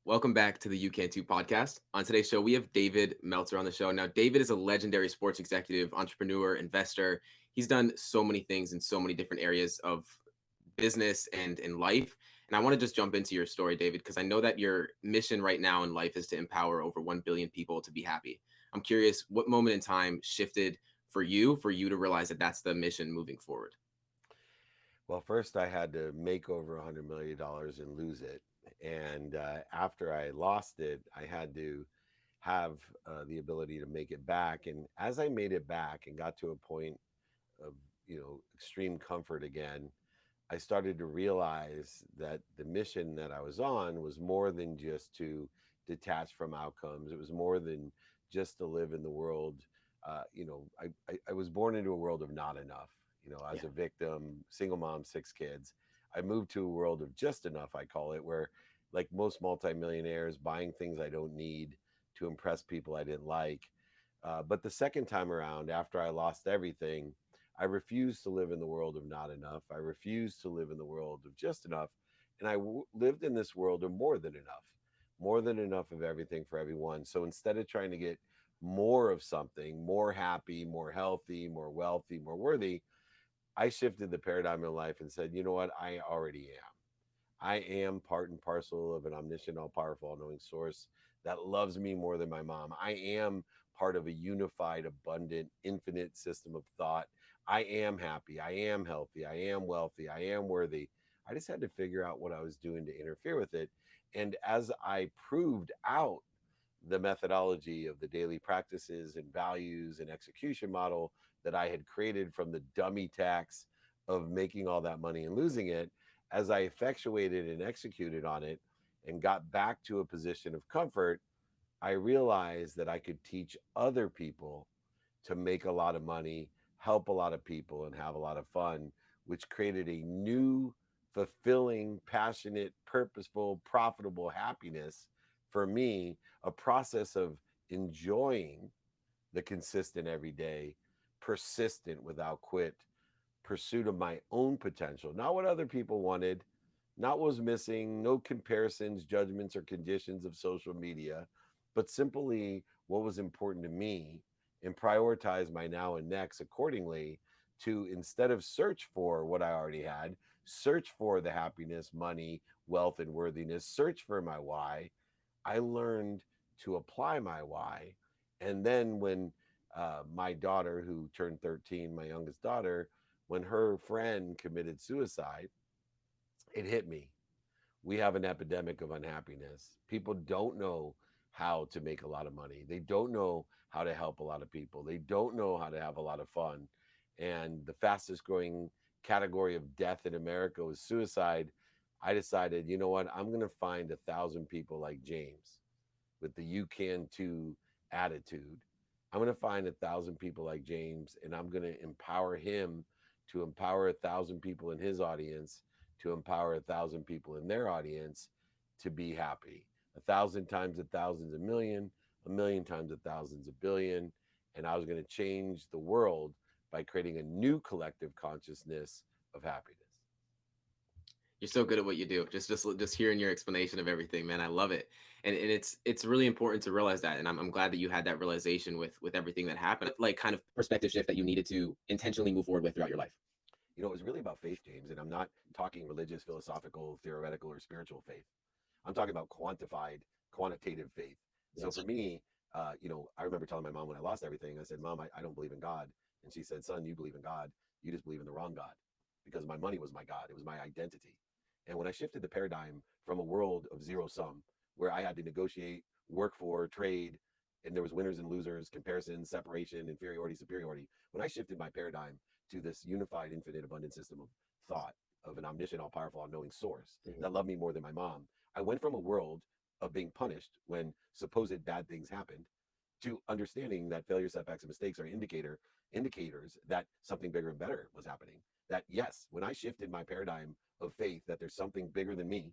Welcome back to the You Can Too podcast. On today's show, we have David Meltzer on the show. Now, David is a legendary sports executive, entrepreneur, investor. He's done so many things in so many different areas of business and in life. And I want to just jump into your story, David, because I know that your mission right now in life is to empower over 1 billion people to be happy. I'm curious what moment in time shifted for you to realize that that's the mission moving forward. Well, first I had to make over $100 million and lose it. And after I lost it, I had to have the ability to make it back. And as I made it back and got to a point of, extreme comfort again, I started to realize that the mission that I was on was more than just to detach from outcomes. It was more than just to live in the world. I was born into a world of not enough. As Yeah. a victim, single mom, 6 kids. I moved to a world of just enough, I call it, where, like most multimillionaires, buying things I don't need to impress people I didn't like. But the second time around, after I lost everything, I refused to live in the world of not enough. I refused to live in the world of just enough. And lived in this world of more than enough of everything for everyone. So instead of trying to get more of something, more happy, more healthy, more wealthy, more worthy, I shifted the paradigm in life and said, you know what? I already am. I am part and parcel of an omniscient, all powerful, all knowing source that loves me more than my mom. I am part of a unified, abundant, infinite system of thought. I am happy. I am healthy. I am wealthy. I am worthy. I just had to figure out what I was doing to interfere with it. And as I proved out the methodology of the daily practices and values and execution model that I had created from the dummy tax of making all that money and losing it, as I effectuated and executed on it and got back to a position of comfort, I realized that I could teach other people to make a lot of money, help a lot of people, and have a lot of fun, which created a new, fulfilling, passionate, purposeful, profitable happiness for me, a process of enjoying the consistent everyday, persistent without quit pursuit of my own potential, not what other people wanted, not what was missing, no comparisons, judgments, or conditions of social media, but simply what was important to me and prioritize my now and next accordingly to instead of search for what I already had, search for the happiness, money, wealth, and worthiness, search for my why. I learned to apply my why. And then when my daughter, who turned 13, my youngest daughter, when her friend committed suicide, it hit me. We have an epidemic of unhappiness. People don't know how to make a lot of money. They don't know how to help a lot of people. They don't know how to have a lot of fun. And the fastest growing category of death in America was suicide. I decided, you know what? I'm going to find 1,000 people like James with the you can too attitude. I'm going to find 1,000 people like James and I'm going to empower him to empower 1,000 people in his audience, to empower 1,000 people in their audience to be happy. 1,000 times 1,000's a million times 1,000's a billion. And I was going to change the world by creating a new collective consciousness of happiness. You're so good at what you do. Just hearing your explanation of everything, man, I love it. And it's really important to realize that. And I'm glad that you had that realization with everything that happened. Like kind of perspective shift that you needed to intentionally move forward with throughout your life. It was really about faith, James. And I'm not talking religious, philosophical, theoretical, or spiritual faith. I'm talking about quantified, quantitative faith. So Yes. for me, I remember telling my mom when I lost everything, I said, Mom, I don't believe in God. And she said, Son, you believe in God. You just believe in the wrong God because my money was my God. It was my identity. And when I shifted the paradigm from a world of zero sum, where I had to negotiate, work for, trade, and there was winners and losers, comparison, separation, inferiority, superiority. When I shifted my paradigm to this unified, infinite, abundant system of thought, of an omniscient, all powerful, all knowing source Mhm. that loved me more than my mom, I went from a world of being punished when supposed bad things happened to understanding that failure, setbacks, and mistakes are indicators that something bigger and better was happening. That yes, when I shifted my paradigm of faith that there's something bigger than me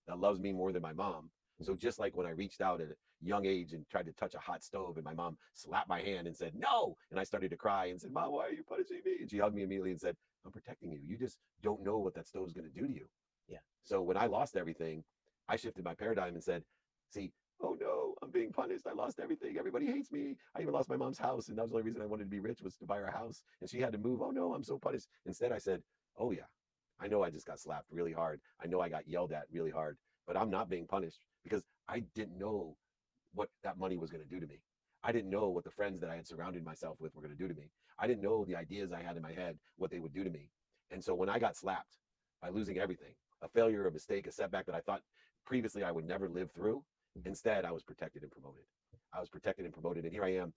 that loves me more than my mom. So just like when I reached out at a young age and tried to touch a hot stove and my mom slapped my hand and said, no, and I started to cry and said, Mom, why are you punishing me? And she hugged me immediately and said, I'm protecting you. You just don't know what that stove's going to do to you. Yeah. So when I lost everything, I shifted my paradigm and said, See, oh no, I'm being punished. I lost everything. Everybody hates me. I even lost my mom's house. And that was the only reason I wanted to be rich was to buy her house. And she had to move. Oh no, I'm so punished. Instead, I said, oh yeah, I know I just got slapped really hard. I know I got yelled at really hard, but I'm not being punished because I didn't know what that money was going to do to me. I didn't know what the friends that I had surrounded myself with were going to do to me. I didn't know the ideas I had in my head, what they would do to me. And so when I got slapped by losing everything, a failure, a mistake, a setback that I thought previously I would never live through, instead I was protected and promoted. I was protected and promoted. And here I am,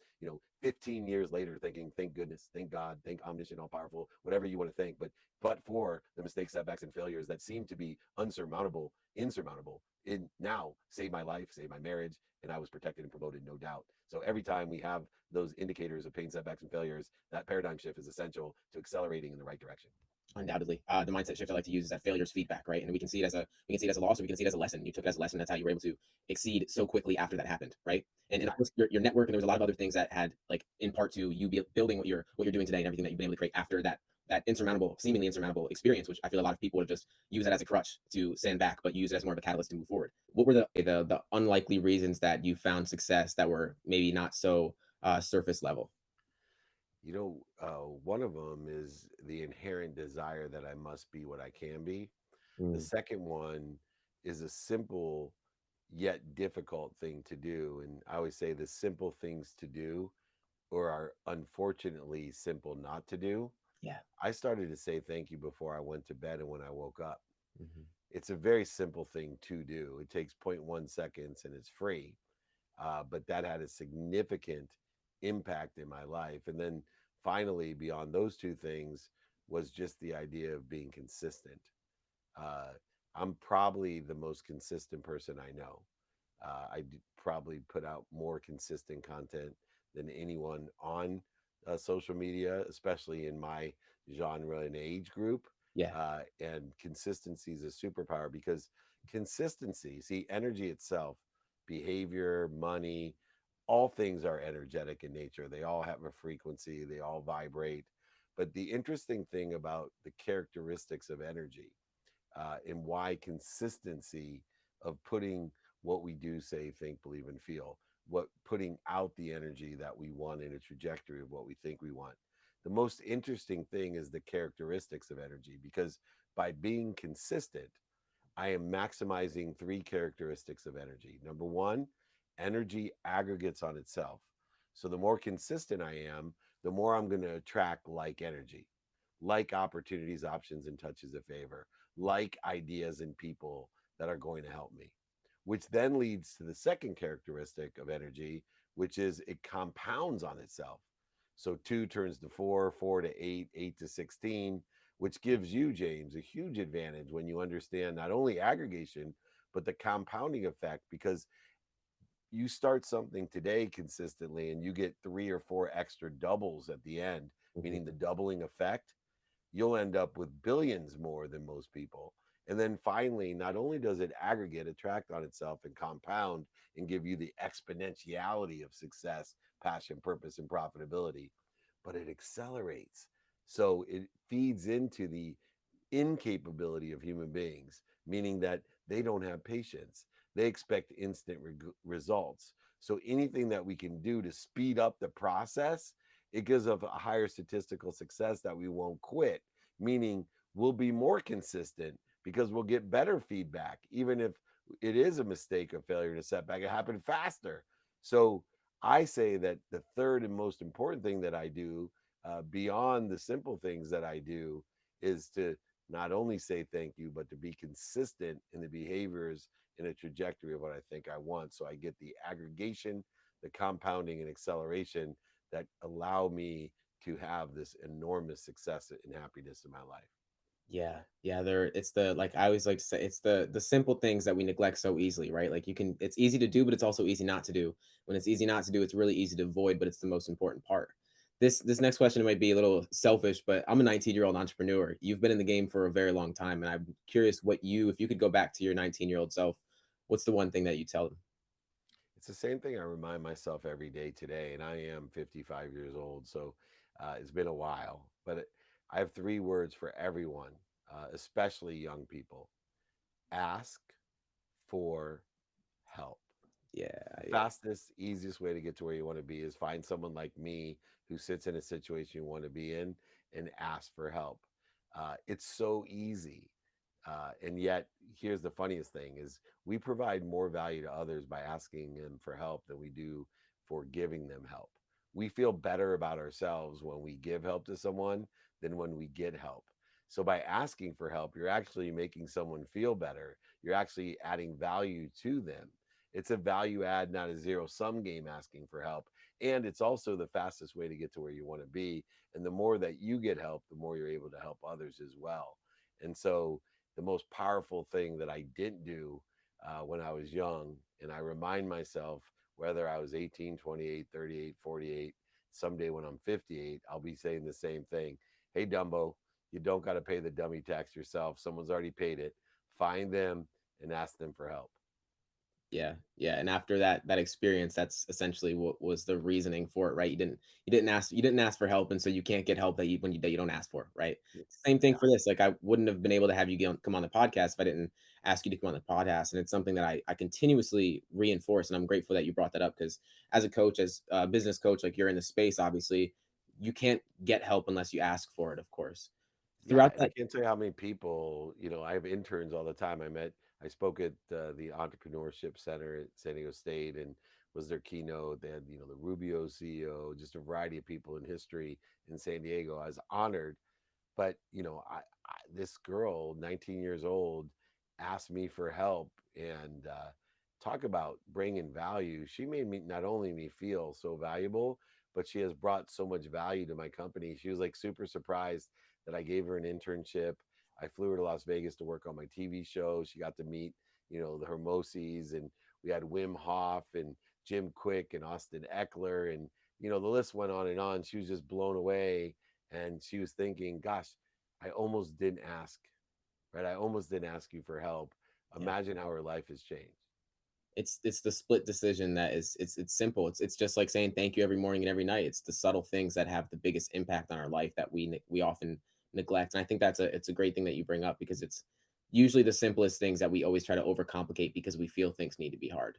15 years later thinking, thank goodness, thank God, thank omniscient, all powerful, whatever you want to think. But for the mistakes, setbacks, and failures that seem to be unsurmountable, insurmountable, it now saved my life, saved my marriage, and I was protected and promoted, no doubt. So every time we have those indicators of pain, setbacks, and failures, that paradigm shift is essential to accelerating in the right direction. Undoubtedly, the mindset shift I like to use is that failure is feedback, right? And we can see it as a loss, or we can see it as a lesson. You took it as a lesson. That's how you were able to exceed so quickly after that happened, right? And of Exactly. course, your network, and there was a lot of other things that had, like, in part to you building what you're doing today, and everything that you've been able to create after that insurmountable, seemingly insurmountable experience, which I feel a lot of people would have just use that as a crutch to stand back, but use it as more of a catalyst to move forward. What were the unlikely reasons that you found success that were maybe not so surface level? One of them is the inherent desire that I must be what I can be. The Mm, second one is a simple yet difficult thing to do. And I always say the simple things to do or are unfortunately simple not to do. yeah. I started to say thank you before I went to bed and when I woke up. Hmm. It's a very simple thing to do. It takes zero point 0.1 seconds and it's free. But that had a significant impact in my life. And then finally, beyond those two things, was just the idea of being consistent. Uh, I'm probably the most consistent person I know. Probably put out more consistent content than anyone on social media, especially in my genre and age group. Yeah. And consistency is a superpower because consistency, see, energy itself, behavior, money, all things are energetic in nature. They all have a frequency, they all vibrate. But the interesting thing about the characteristics of energy and why consistency of putting what we do, say, think, believe, and feel, what putting out the energy that we want in a trajectory of what we think we want. The most interesting thing is the characteristics of energy because by being consistent, I am maximizing three characteristics of energy. Number one, energy aggregates on itself. So the more consistent I am, the more I'm going to attract like energy, like opportunities, options, and touches of favor, like ideas and people that are going to help me, which then leads to the second characteristic of energy, which is it compounds on itself. So two turns to four, four to eight, eight to 16, which gives you, James, a huge advantage when you understand not only aggregation, but the compounding effect, because you start something today consistently and you get three or four extra doubles at the end, Mhm. meaning the doubling effect, you'll end up with billions more than most people. And then finally, not only does it aggregate, attract on itself, and compound and give you the exponentiality of success, passion, purpose, and profitability, but it accelerates. So it feeds into the incapability of human beings, meaning that they don't have patience. They expect instant results. So anything that we can do to speed up the process, it gives us a higher statistical success that we won't quit, meaning we'll be more consistent because we'll get better feedback, even if it is a mistake, a failure, and a setback, it happened faster. So I say that the third and most important thing that I do, beyond the simple things that I do, is to not only say thank you, but to be consistent in the behaviors in a trajectory of what I think I want. So I get the aggregation, the compounding, and acceleration that allow me to have this enormous success and happiness in my life. Yeah, yeah, it's the, like I always like to say, it's the simple things that we neglect so easily, right? Like, it's easy to do, but it's also easy not to do. When it's easy not to do, it's really easy to avoid, but it's the most important part. This next question might be a little selfish, but I'm a 19-year-old entrepreneur. You've been in the game for a very long time, and I'm curious if you could go back to your 19-year-old self, what's the one thing that you tell them? It's the same thing I remind myself every day today, and I am 55 years old, so it's been a while. But I have three words for everyone, especially young people: ask for help. Yeah, The yeah. fastest, easiest way to get to where you want to be is find someone like me who sits in a situation you want to be in and ask for help. It's so easy. And yet, here's the funniest thing is we provide more value to others by asking them for help than we do for giving them help. We feel better about ourselves when we give help to someone than when we get help. So by asking for help, you're actually making someone feel better. You're actually adding value to them. It's a value add, not a zero sum game asking for help. And it's also the fastest way to get to where you want to be. And the more that you get help, the more you're able to help others as well. And so, the most powerful thing that I didn't do when I was young, and I remind myself, whether I was 18, 28, 38, 48, someday when I'm 58, I'll be saying the same thing. Hey, Dumbo, you don't got to pay the dummy tax yourself. Someone's already paid it. Find them and ask them for help. Yeah, yeah, and after that experience, that's essentially what was the reasoning for it, right? You didn't ask for help, and so you can't get help that you don't ask for, right? Same thing Yeah. for this. Like I wouldn't have been able to have you come on the podcast if I didn't ask you to come on the podcast, and it's something that I continuously reinforce, and I'm grateful that you brought that up because as a coach, as a business coach, like you're in the space, obviously, you can't get help unless you ask for it, of course. Yeah, Throughout and I that, can't tell you how many people, I have interns all the time. I spoke at the Entrepreneurship Center at San Diego State and was their keynote. They had, the Rubio CEO, just a variety of people in history in San Diego. I was honored, but this girl, 19 years old, asked me for help and talk about bringing value. She made me not only me feel so valuable, but she has brought so much value to my company. She was like super surprised that I gave her an internship. I flew her to Las Vegas to work on my TV show. She got to meet, the Hermosies, and we had Wim Hof and Jim Quick and Austin Eckler, and the list went on and on. She was just blown away, and she was thinking, "Gosh, I almost didn't ask, right? I almost didn't ask you for help. yeah. Imagine how her life has changed." It's the split decision that is it's simple. It's just like saying thank you every morning and every night. It's the subtle things that have the biggest impact on our life that we often neglect. And I think it's a great thing that you bring up because it's usually the simplest things that we always try to overcomplicate because we feel things need to be hard,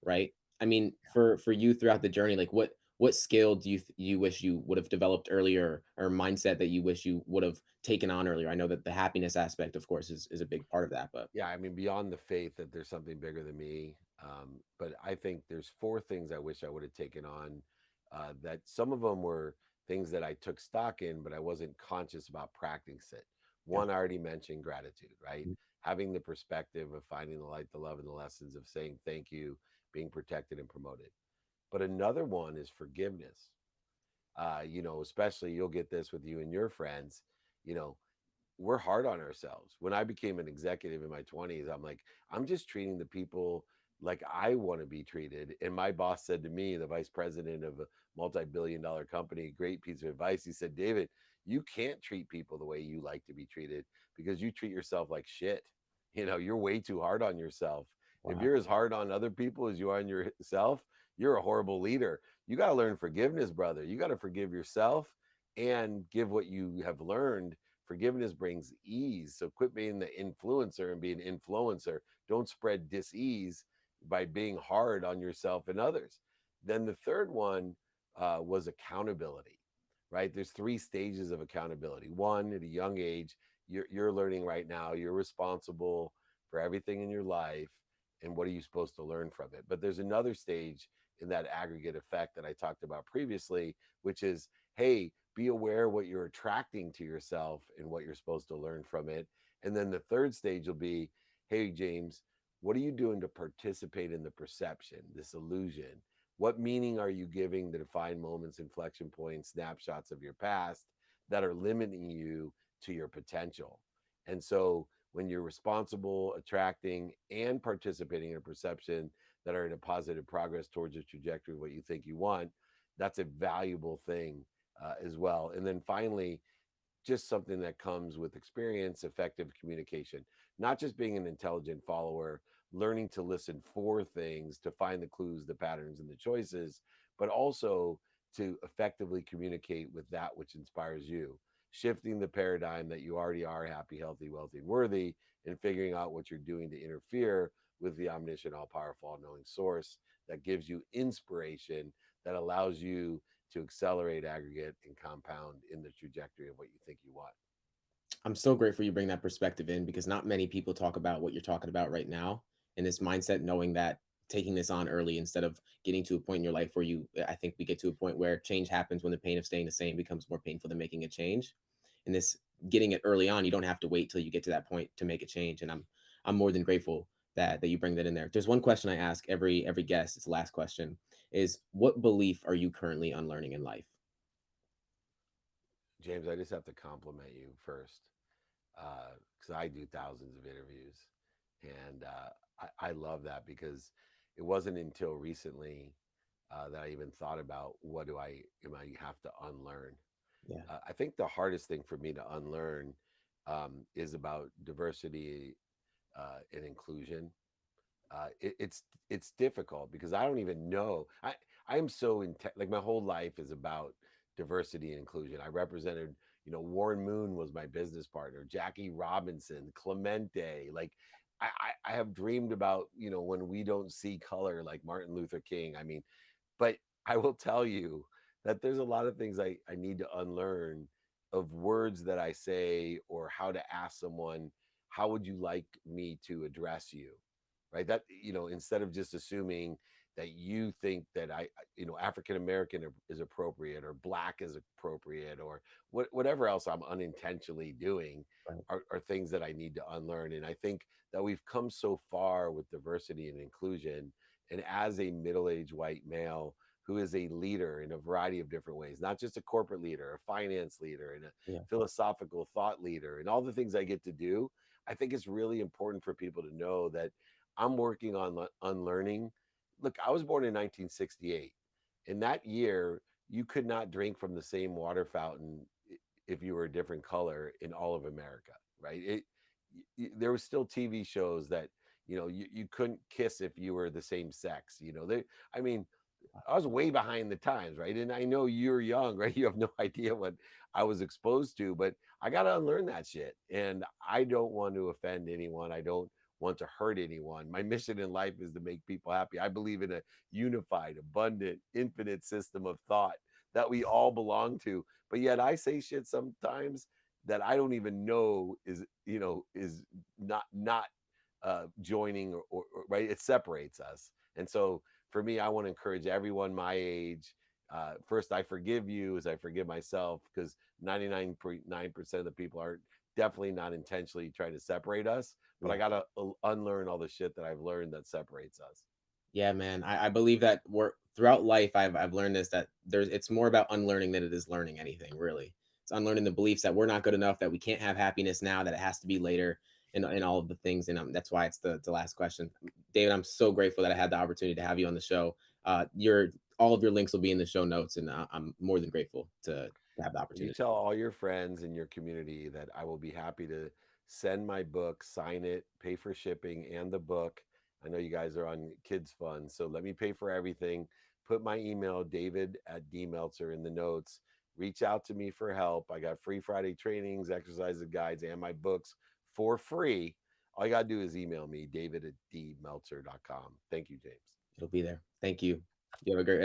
right? I mean, for you throughout the journey, like what skill do you wish you would have developed earlier or mindset that you wish you would have taken on earlier? I know that the happiness aspect, of course, is a big part of that, but Yeah, I mean, beyond the faith that there's something bigger than me, but I think there's four things I wish I would have taken on. That some of them were things that I took stock in, but I wasn't conscious about practicing it. yeah. One, I already mentioned gratitude, right? Having the perspective of finding the light, the love, and the lessons of saying thank you, being protected and promoted. But another one is forgiveness. Especially you'll get this with you and your friends. You know, we're hard on ourselves. When I became an executive in my 20s, I'm like, I'm just treating the people like I want to be treated. And my boss said to me, the vice president of a multi-billion-dollar company, great piece of advice. He said, David, you can't treat people the way you like to be treated because you treat yourself like shit. You're way too hard on yourself. If Wow. you're as hard on other people as you are on yourself, you're a horrible leader. You got to learn forgiveness, brother. You got to forgive yourself and give what you have learned. Forgiveness brings ease. So quit being the influencer and be an influencer. Don't spread dis-ease by being hard on yourself and others. Then the third one was accountability, right? There's three stages of accountability. One, at a young age, you're learning right now, you're responsible for everything in your life. And what are you supposed to learn from it? But there's another stage in that aggregate effect that I talked about previously, which is, hey, be aware what you're attracting to yourself and what you're supposed to learn from it. And then the third stage will be, hey, James, what are you doing to participate in the perception, this illusion? What meaning are you giving the defined moments, inflection points, snapshots of your past that are limiting you to your potential? And so when you're responsible, attracting, and participating in a perception that are in a positive progress towards a trajectory of what you think you want, that's a valuable thing as well. And then finally, just something that comes with experience, effective communication, not just being an intelligent follower, learning to listen for things, to find the clues, the patterns, and the choices, but also to effectively communicate with that which inspires you, shifting the paradigm that you already are happy, healthy, wealthy, and worthy, and figuring out what you're doing to interfere with the omniscient, all powerful, all knowing source that gives you inspiration, that allows you to accelerate, aggregate, and compound in the trajectory of what you think you want. I'm so grateful you bring that perspective in because not many people talk about what you're talking about right now. And this mindset, knowing that taking this on early instead of getting to a point in your life where I think we get to a point where change happens when the pain of staying the same becomes more painful than making a change. And this getting it early on, you don't have to wait till you get to that point to make a change. And I'm more than grateful that you bring that in there. There's one question I ask every guest. It's the last question: is what belief are you currently unlearning in life? James, I just have to compliment you first, because I do thousands of interviews, and I love that because it wasn't until recently that I even thought about what do I am I have to unlearn. Yeah, I think the hardest thing for me to unlearn is about diversity and inclusion. It's difficult because I don't even know. I am so like my whole life is about diversity and inclusion. I represented, Warren Moon was my business partner, Jackie Robinson, Clemente. Like I have dreamed about, when we don't see color, like Martin Luther King. I mean, but I will tell you that there's a lot of things I need to unlearn, of words that I say, or how to ask someone, how would you like me to address you? Right. That, instead of just assuming that you think that African American is appropriate, or black is appropriate, or whatever else I'm unintentionally doing, right. are things that I need to unlearn. And I think that we've come so far with diversity and inclusion. And as a middle-aged white male who is a leader in a variety of different ways, not just a corporate leader, a finance leader, and a Yeah, philosophical thought leader, and all the things I get to do, I think it's really important for people to know that I'm working on unlearning. Look, I was born in 1968. In that year, you could not drink from the same water fountain if you were a different color in all of America, right? There was still TV shows that, you couldn't kiss if you were the same sex. I mean, I was way behind the times, right? And I know you're young, right? You have no idea what I was exposed to, but I got to unlearn that shit. And I don't want to offend anyone. I don't want to hurt anyone. My mission in life is to make people happy. I believe in a unified, abundant, infinite system of thought that we all belong to. But yet I say shit sometimes that I don't even know is not joining, or right. It separates us. And so for me, I want to encourage everyone my age. First, I forgive you as I forgive myself, because 99.9% of the people are definitely not intentionally trying to separate us. But I yeah. got to unlearn all the shit that I've learned that separates us. Yeah, man. I believe that we're throughout life I've learned this that it's more about unlearning than it is learning anything, really. It's unlearning the beliefs that we're not good enough, that we can't have happiness now, that it has to be later, and all of the things. And that's why it's the last question. David, I'm so grateful that I had the opportunity to have you on the show. Your all of your links will be in the show notes, and I'm more than grateful to have the And you opportunity. tell all your friends in your community that I will be happy to send my book, sign it, pay for shipping and the book. I know you guys are on kids fund, so let me pay for everything. Put my email, David at dmeltzer, in the notes. Reach out to me for help. I got free Friday trainings, exercises, guides, and my books for free. All you got to do is email me, david at dmeltzer.com. Thank you, James. It'll be there. Thank you. You have a great